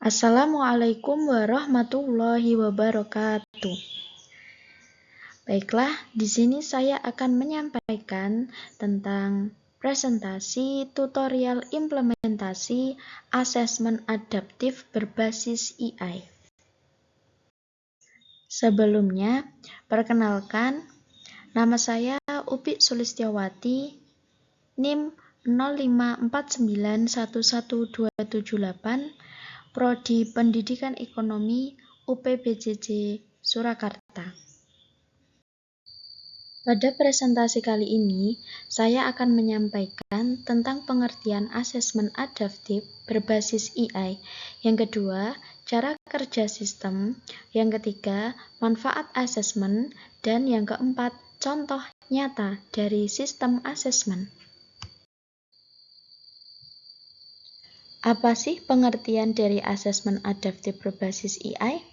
Assalamualaikum warahmatullahi wabarakatuh. Baiklah, di sini saya akan menyampaikan tentang presentasi tutorial implementasi asesmen adaptif berbasis AI. Sebelumnya, perkenalkan, nama saya Upi Sulistiawati, NIM 054911278, Prodi Pendidikan Ekonomi UPBJJ Surakarta. Pada presentasi kali ini, saya akan menyampaikan tentang pengertian asesmen adaptif berbasis AI. Yang kedua, cara kerja sistem. Yang ketiga, manfaat asesmen. Dan yang keempat, contoh nyata dari sistem asesmen. Apa sih pengertian dari asesmen adaptif berbasis AI?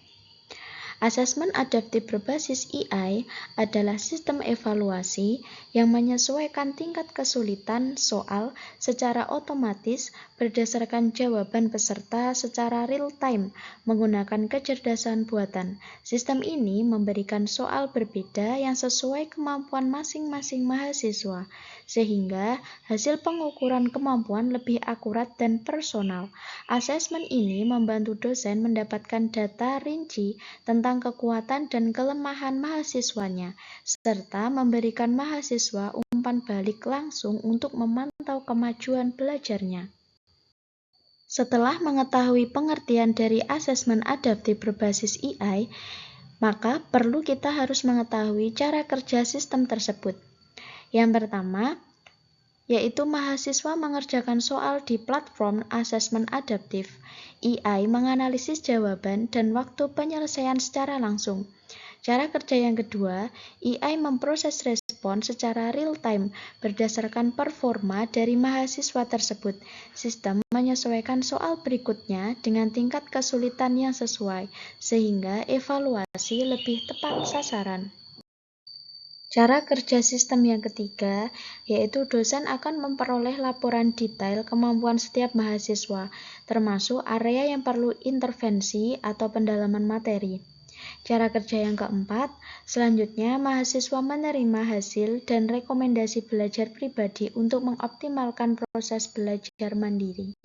Asesmen adaptif berbasis AI adalah sistem evaluasi yang menyesuaikan tingkat kesulitan soal secara otomatis berdasarkan jawaban peserta secara real-time menggunakan kecerdasan buatan. Sistem ini memberikan soal berbeda yang sesuai kemampuan masing-masing mahasiswa, sehingga hasil pengukuran kemampuan lebih akurat dan personal. Asesmen ini membantu dosen mendapatkan data rinci tentang kekuatan dan kelemahan mahasiswanya, serta memberikan mahasiswa umpan balik langsung untuk memantau kemajuan belajarnya. Setelah mengetahui pengertian dari asesmen adaptif berbasis AI, maka perlu kita harus mengetahui cara kerja sistem tersebut. Yang pertama, yaitu mahasiswa mengerjakan soal di platform asesmen adaptif. AI menganalisis jawaban dan waktu penyelesaian secara langsung. Cara kerja yang kedua, AI memproses respon secara real-time berdasarkan performa dari mahasiswa tersebut. Sistem menyesuaikan soal berikutnya dengan tingkat kesulitan yang sesuai, sehingga evaluasi lebih tepat sasaran. Cara kerja sistem yang ketiga, yaitu dosen akan memperoleh laporan detail kemampuan setiap mahasiswa, termasuk area yang perlu intervensi atau pendalaman materi. Cara kerja yang keempat, selanjutnya mahasiswa menerima hasil dan rekomendasi belajar pribadi untuk mengoptimalkan proses belajar mandiri.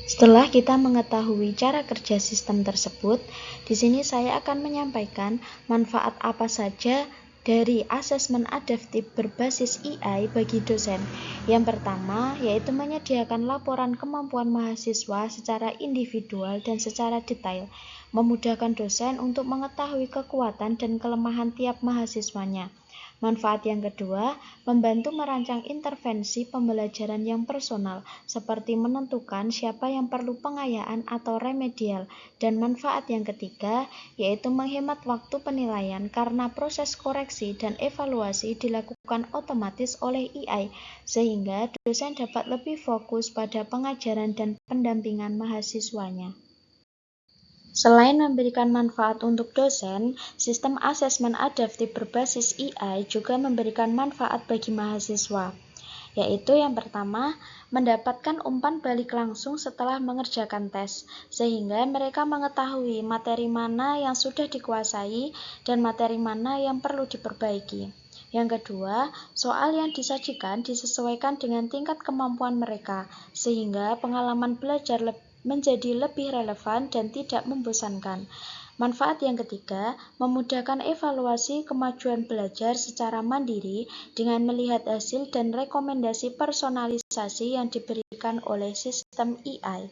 Setelah kita mengetahui cara kerja sistem tersebut, di sini saya akan menyampaikan manfaat apa saja dari asesmen adaptif berbasis AI bagi dosen. Yang pertama, yaitu menyediakan laporan kemampuan mahasiswa secara individual dan secara detail, memudahkan dosen untuk mengetahui kekuatan dan kelemahan tiap mahasiswanya. Manfaat yang kedua, membantu merancang intervensi pembelajaran yang personal, seperti menentukan siapa yang perlu pengayaan atau remedial. Dan manfaat yang ketiga, yaitu menghemat waktu penilaian karena proses koreksi dan evaluasi dilakukan otomatis oleh AI, sehingga dosen dapat lebih fokus pada pengajaran dan pendampingan mahasiswanya. Selain memberikan manfaat untuk dosen, sistem asesmen adaptif berbasis AI juga memberikan manfaat bagi mahasiswa, yaitu yang pertama, mendapatkan umpan balik langsung setelah mengerjakan tes, sehingga mereka mengetahui materi mana yang sudah dikuasai dan materi mana yang perlu diperbaiki. Yang kedua, soal yang disajikan disesuaikan dengan tingkat kemampuan mereka, sehingga pengalaman belajar menjadi lebih relevan dan tidak membosankan. Manfaat yang ketiga, memudahkan evaluasi kemajuan belajar secara mandiri dengan melihat hasil dan rekomendasi personalisasi yang diberikan oleh sistem AI.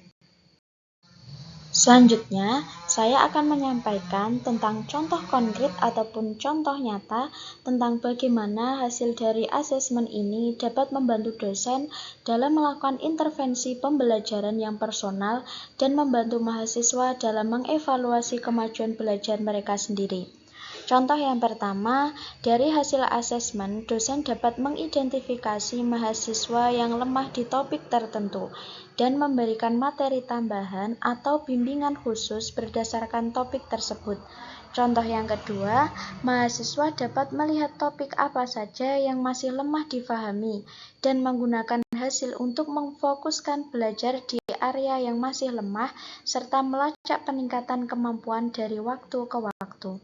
Selanjutnya, saya akan menyampaikan tentang contoh konkret ataupun contoh nyata tentang bagaimana hasil dari asesmen ini dapat membantu dosen dalam melakukan intervensi pembelajaran yang personal dan membantu mahasiswa dalam mengevaluasi kemajuan belajar mereka sendiri. Contoh yang pertama, dari hasil asesmen, dosen dapat mengidentifikasi mahasiswa yang lemah di topik tertentu dan memberikan materi tambahan atau bimbingan khusus berdasarkan topik tersebut. Contoh yang kedua, mahasiswa dapat melihat topik apa saja yang masih lemah difahami dan menggunakan hasil untuk memfokuskan belajar di area yang masih lemah, serta melacak peningkatan kemampuan dari waktu ke waktu.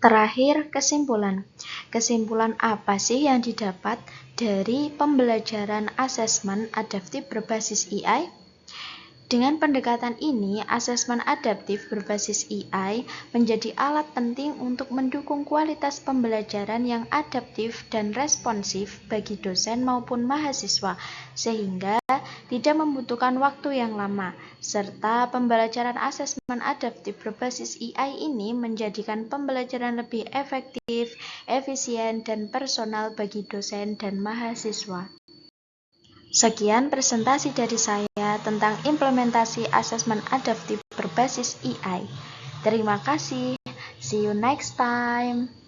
Terakhir, kesimpulan. Kesimpulan apa sih yang didapat dari pembelajaran asesmen adaptif berbasis EI? Dengan pendekatan ini, asesmen adaptif berbasis EI menjadi alat penting untuk mendukung kualitas pembelajaran yang adaptif dan responsif bagi dosen maupun mahasiswa, sehingga tidak membutuhkan waktu yang lama, serta pembelajaran asesmen adaptif berbasis EI ini menjadikan pembelajaran lebih efektif, efisien, dan personal bagi dosen dan mahasiswa. Sekian presentasi dari saya tentang implementasi asesmen adaptif berbasis EI. Terima kasih. See you next time.